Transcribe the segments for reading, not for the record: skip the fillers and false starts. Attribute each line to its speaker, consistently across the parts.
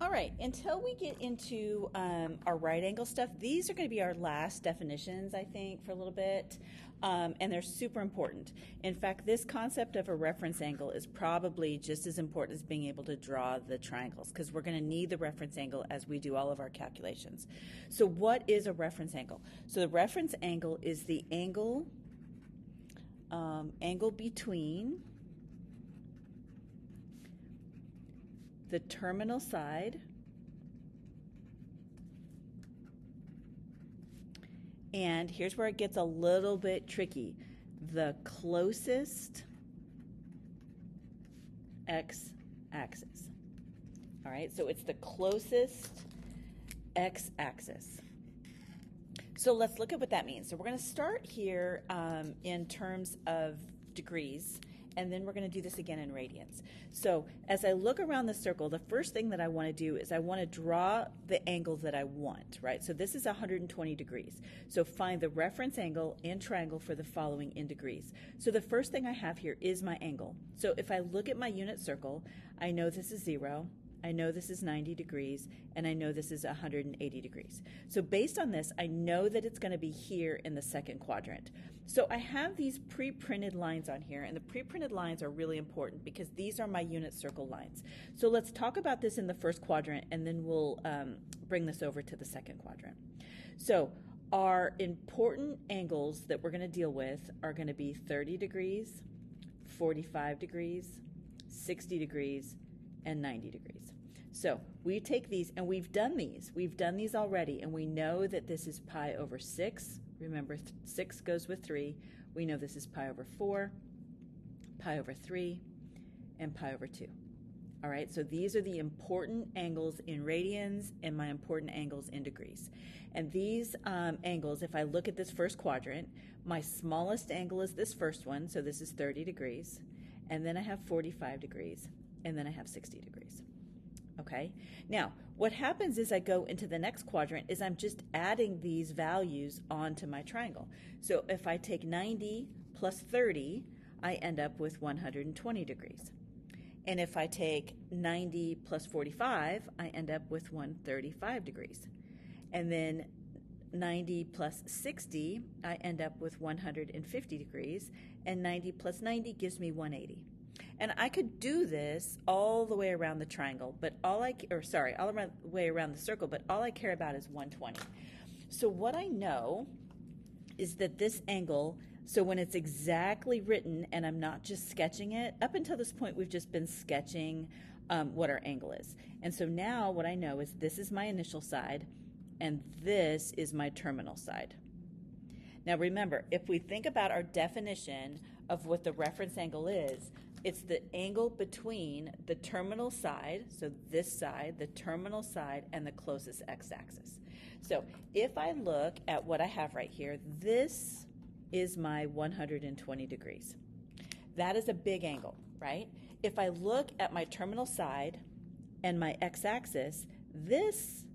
Speaker 1: All right, until we get into our right angle stuff, these are going to be our last definitions, I think, for a little bit, and they're super important. In fact, this concept of a reference angle is probably just as important as being able to draw the triangles, because we're going to need the reference angle as we do all of our calculations. So what is a reference angle? So the reference angle is the angle between the terminal side and here's where it gets a little bit tricky, the closest x-axis. All right, so it's the closest x-axis. So let's look at what that means. So we're going to start here in terms of degrees, and then we're going to do this again in radians. So as I look around the circle, the first thing that I want to do is I want to draw the angle that I want, right? So this is 120 degrees. So find the reference angle and triangle for the following in degrees. So the first thing I have here is my angle. So if I look at my unit circle, I know this is 0. I know this is 90 degrees, and I know this is 180 degrees. So based on this, I know that it's going to be here in the second quadrant. So I have these pre-printed lines on here, and the pre-printed lines are really important because these are my unit circle lines. So let's talk about this in the first quadrant, and then we'll bring this over to the second quadrant. So our important angles that we're going to deal with are going to be 30 degrees, 45 degrees, 60 degrees, and 90 degrees. So we take these, and we've done these already, and we know that this is pi over 6. Remember, 6 goes with 3. We know this is pi over 4, pi over 3, and pi over 2. All right, so these are the important angles in radians and my important angles in degrees. And these angles, if I look at this first quadrant, my smallest angle is this first one, so this is 30 degrees, and then I have 45 degrees, and then I have 60 degrees. Okay, now what happens is I go into the next quadrant is I'm just adding these values onto my triangle. So if I take 90 plus 30, I end up with 120 degrees. And if I take 90 plus 45, I end up with 135 degrees. And then 90 plus 60, I end up with 150 degrees. And 90 plus 90 gives me 180. And I could do this all the way around the triangle, but all the way around the circle, but all I care about is 120. So what I know is that this angle, so when it's exactly written and I'm not just sketching it, up until this point we've just been sketching what our angle is. And so now what I know is this is my initial side and this is my terminal side. Now remember, if we think about our definition of what the reference angle is, it's the angle between the terminal side, so this side, the terminal side, and the closest x-axis. So if I look at what I have right here, this is my 120 degrees. That is a big angle, right? If I look at my terminal side and my x-axis, this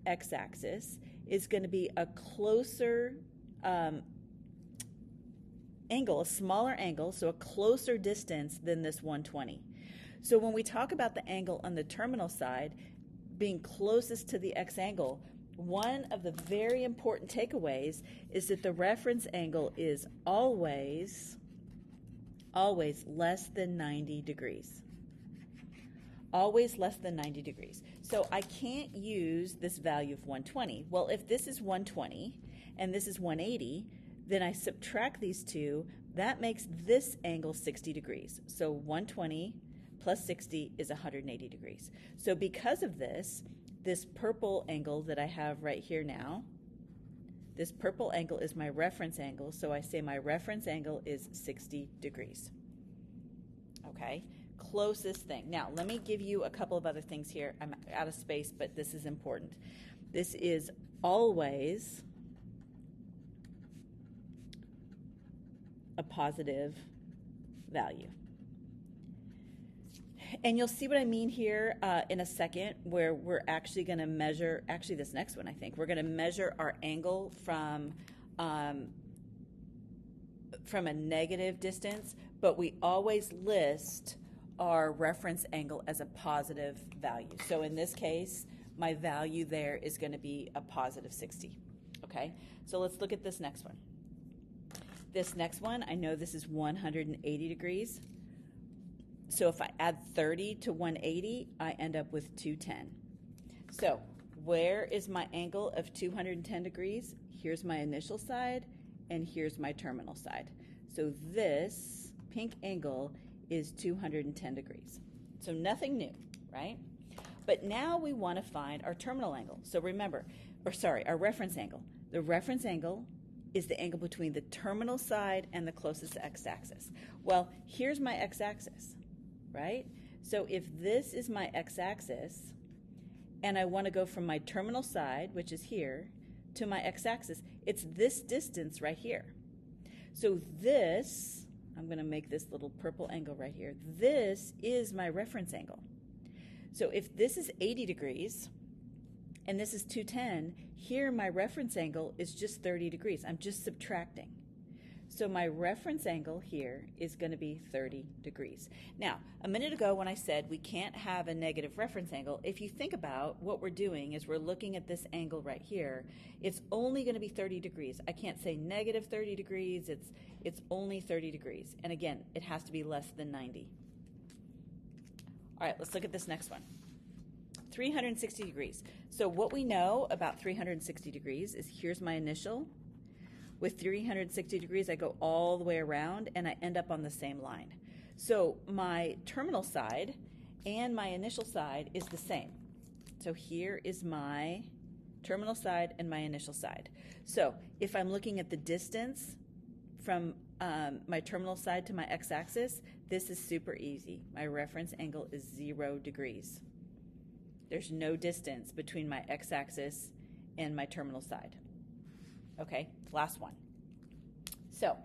Speaker 1: x-axis is going to be a closer angle, a smaller angle, so a closer distance than this 120. So when we talk about the angle on the terminal side being closest to the x angle, one of the very important takeaways is that the reference angle is always less than 90 degrees. Always less than 90 degrees. So I can't use this value of 120. Well, if this is 120 and this is 180, then I subtract these two. That makes this angle 60 degrees. So 120 plus 60 is 180 degrees. So because of this purple angle that I have right here now, this purple angle is my reference angle. So I say my reference angle is 60 degrees. Okay, closest thing. Now, let me give you a couple of other things here. I'm out of space, but this is important. This is always a positive value. And you'll see what I mean here in a second, where we're actually going to measure, actually this next one I think, we're going to measure our angle from a negative distance, but we always list our reference angle as a positive value. So in this case, my value there is going to be a positive 60. Okay, so let's look at this next one. This next one, I know this is 180 degrees. So if I add 30 to 180, I end up with 210. So where is my angle of 210 degrees? Here's my initial side, and here's my terminal side. So this pink angle is 210 degrees. So nothing new, right? But now we want to find our terminal angle. So remember, our reference angle. The reference angle is the angle between the terminal side and the closest x-axis. Well, here's my x-axis, right? So if this is my x-axis, and I want to go from my terminal side, which is here, to my x-axis, it's this distance right here. So this, I'm going to make this little purple angle right here, this is my reference angle. So if this is 80 degrees, and this is 210, here my reference angle is just 30 degrees. I'm just subtracting. So my reference angle here is going to be 30 degrees. Now, a minute ago when I said we can't have a negative reference angle, if you think about what we're doing is we're looking at this angle right here, it's only going to be 30 degrees. I can't say negative 30 degrees, it's only 30 degrees. And again, it has to be less than 90. All right, let's look at this next one. 360 degrees. So what we know about 360 degrees is here's my initial. With 360 degrees, I go all the way around and I end up on the same line. So my terminal side and my initial side is the same. So here is my terminal side and my initial side. So if I'm looking at the distance from my terminal side to my x-axis, this is super easy. My reference angle is 0 degrees. There's no distance between my x-axis and my terminal side. Okay, last one. So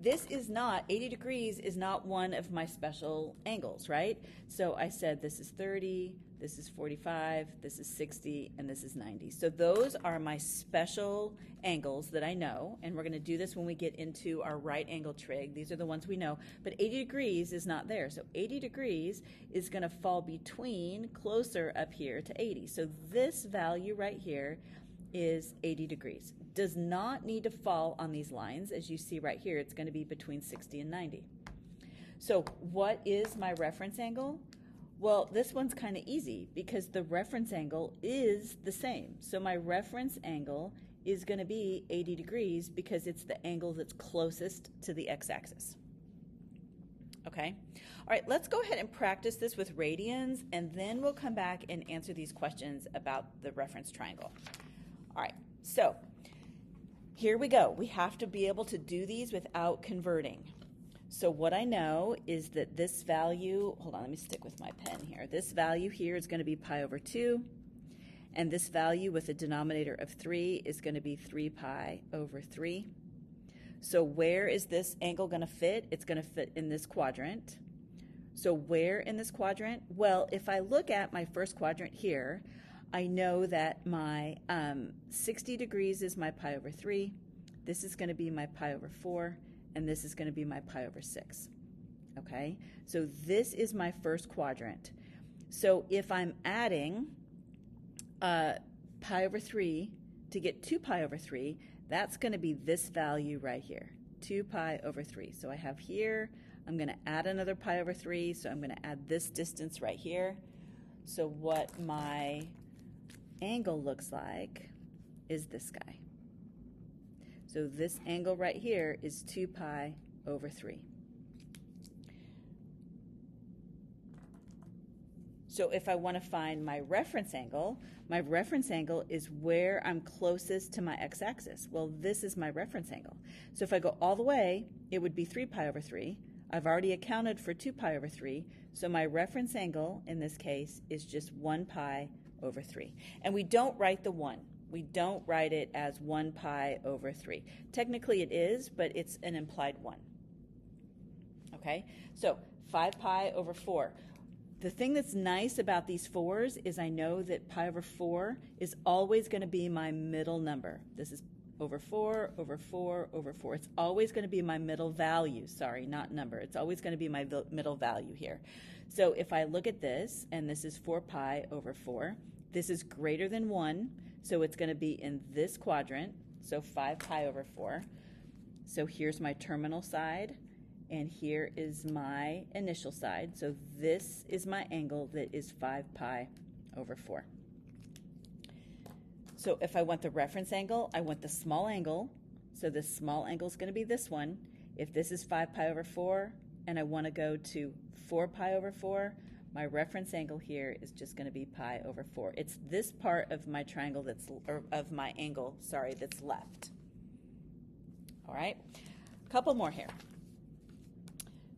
Speaker 1: this is not, 80 degrees is not one of my special angles, right? So I said this is 30, this is 45, this is 60, and this is 90. So those are my special angles that I know, and we're going to do this when we get into our right angle trig. These are the ones we know, but 80 degrees is not there. So 80 degrees is going to fall between, closer up here to 80. So this value right here is 80 degrees. Does not need to fall on these lines. As you see right here, it's going to be between 60 and 90. So what is my reference angle? Well, this one's kind of easy because the reference angle is the same. So my reference angle is going to be 80 degrees because it's the angle that's closest to the x-axis. Okay? All right, let's go ahead and practice this with radians, and then we'll come back and answer these questions about the reference triangle. All right, so here we go. We have to be able to do these without converting. So what I know is that this value, hold on, let me stick with my pen here. This value here is going to be pi over 2, and this value with a denominator of 3 is going to be 3 pi over 3. So where is this angle going to fit? It's going to fit in this quadrant. So where in this quadrant? Well, if I look at my first quadrant here, I know that my 60 degrees is my pi over 3, this is going to be my pi over 4, and this is going to be my pi over 6. Okay, so this is my first quadrant. So if I'm adding pi over 3 to get 2 pi over 3, that's going to be this value right here, 2 pi over 3. So I have here, I'm going to add another pi over 3, so I'm going to add this distance right here. So what my angle looks like is this guy. So this angle right here is 2 pi over 3. So if I want to find my reference angle is where I'm closest to my x-axis. Well, this is my reference angle. So if I go all the way, it would be 3 pi over 3. I've already accounted for 2 pi over 3, so my reference angle in this case is just 1 pi over 3. And we don't write the 1. We don't write it as 1 pi over 3. Technically it is, but it's an implied 1. Okay, so 5 pi over 4. The thing that's nice about these 4s is I know that pi over 4 is always going to be my middle number. This is over 4 over 4 over 4. It's always going to be my middle value. Sorry, not number. It's always going to be my middle value here. So if I look at this, and this is 4 pi over 4, this is greater than 1, so it's going to be in this quadrant, so 5 pi over 4. So here's my terminal side, and here is my initial side. So this is my angle that is 5 pi over 4. So if I want the reference angle, I want the small angle. So the small angle is going to be this one. If this is 5 pi over 4, and I want to go to 4 pi over 4, my reference angle here is just going to be pi over 4. It's this part of my triangle that's, or of my angle, sorry, that's left. All right, a couple more here.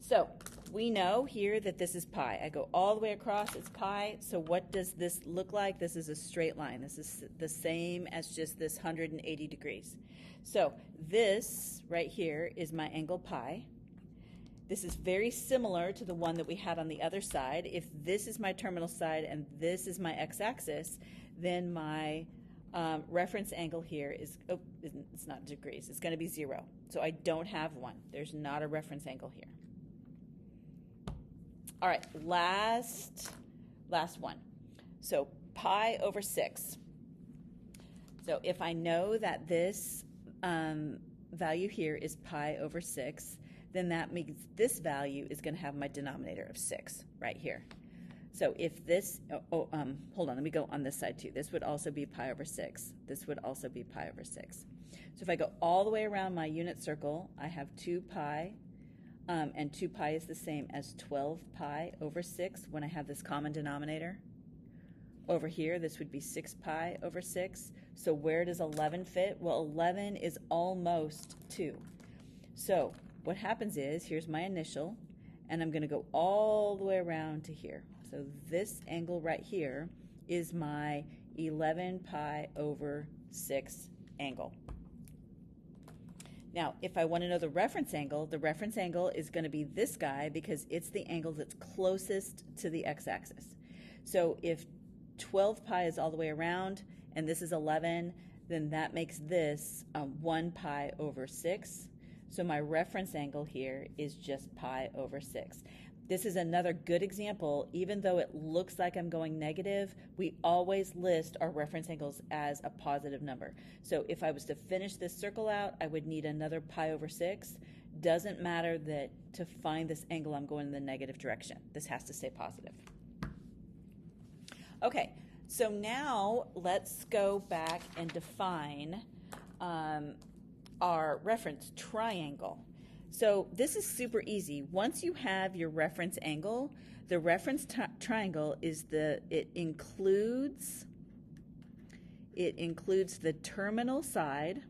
Speaker 1: So we know here that this is pi. I go all the way across, it's pi. So what does this look like? This is a straight line. This is the same as just this 180 degrees. So this right here is my angle pi. This is very similar to the one that we had on the other side. If this is my terminal side and this is my x-axis, then my reference angle here is, oh, it's not degrees, it's going to be 0. So I don't have one. There's not a reference angle here. All right, last one. So pi over 6. So if I know that this value here is pi over 6, then that means this value is going to have my denominator of 6 right here. So if this, hold on, let me go on this side too. This would also be pi over 6. This would also be pi over 6. So if I go all the way around my unit circle, I have 2 pi, and 2 pi is the same as 12 pi over 6 when I have this common denominator. Over here, this would be 6 pi over 6. So where does 11 fit? Well, 11 is almost 2. So what happens is, here's my initial, and I'm going to go all the way around to here. So this angle right here is my 11 pi over 6 angle. Now, if I want to know the reference angle is going to be this guy because it's the angle that's closest to the x-axis. So if 12 pi is all the way around and this is 11, then that makes this 1 pi over 6. So my reference angle here is just pi over 6. This is another good example. Even though it looks like I'm going negative, we always list our reference angles as a positive number. So if I was to finish this circle out, I would need another pi over 6. Doesn't matter that to find this angle, I'm going in the negative direction. This has to stay positive. Okay, so now let's go back and define our reference triangle. So this is super easy. Once you have your reference angle, the reference triangle is it includes the terminal side,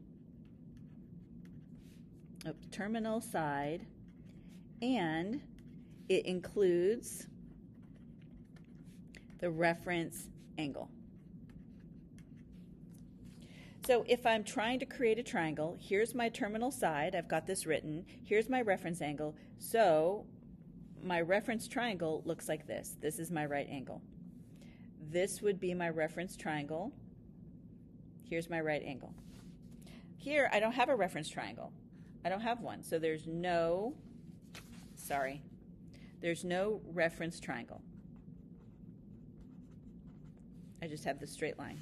Speaker 1: and it includes the reference angle. So if I'm trying to create a triangle, here's my terminal side. I've got this written. Here's my reference angle. So my reference triangle looks like this. This is my right angle. This would be my reference triangle. Here's my right angle. Here, I don't have a reference triangle. I don't have one. So there's no reference triangle. I just have the straight line.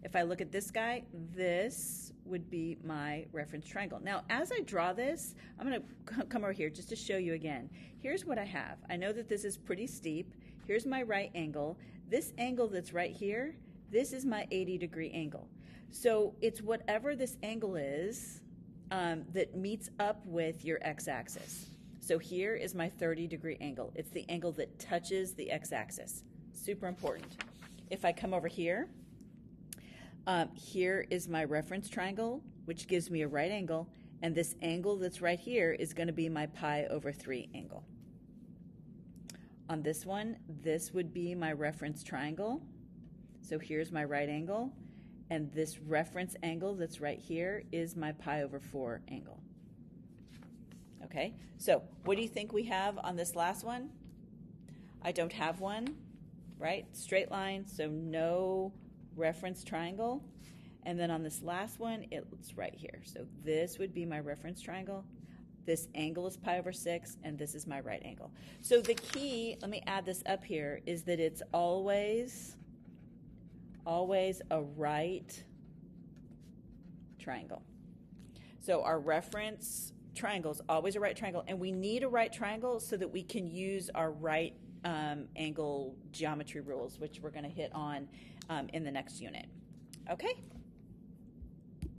Speaker 1: If I look at this guy, this would be my reference triangle. Now, as I draw this, I'm going to come over here just to show you again. Here's what I have. I know that this is pretty steep. Here's my right angle. This angle that's right here, this is my 80-degree angle. So it's whatever this angle is that meets up with your x-axis. So here is my 30-degree angle. It's the angle that touches the x-axis. Super important. If I come over here, here is my reference triangle, which gives me a right angle, and this angle that's right here is going to be my pi over 3 angle. On this one, this would be my reference triangle. So here's my right angle, and this reference angle that's right here is my pi over 4 angle. Okay, so what do you think we have on this last one? I don't have one, right? Straight line, so no reference triangle. And then on this last one, it's right here. So this would be my reference triangle. This angle is pi over 6, and this is my right angle. So the key, let me add this up here, is that it's always a right triangle. So our reference triangle is always a right triangle, and we need a right triangle so that we can use our right angle geometry rules, which we're going to hit on in the next unit. Okay?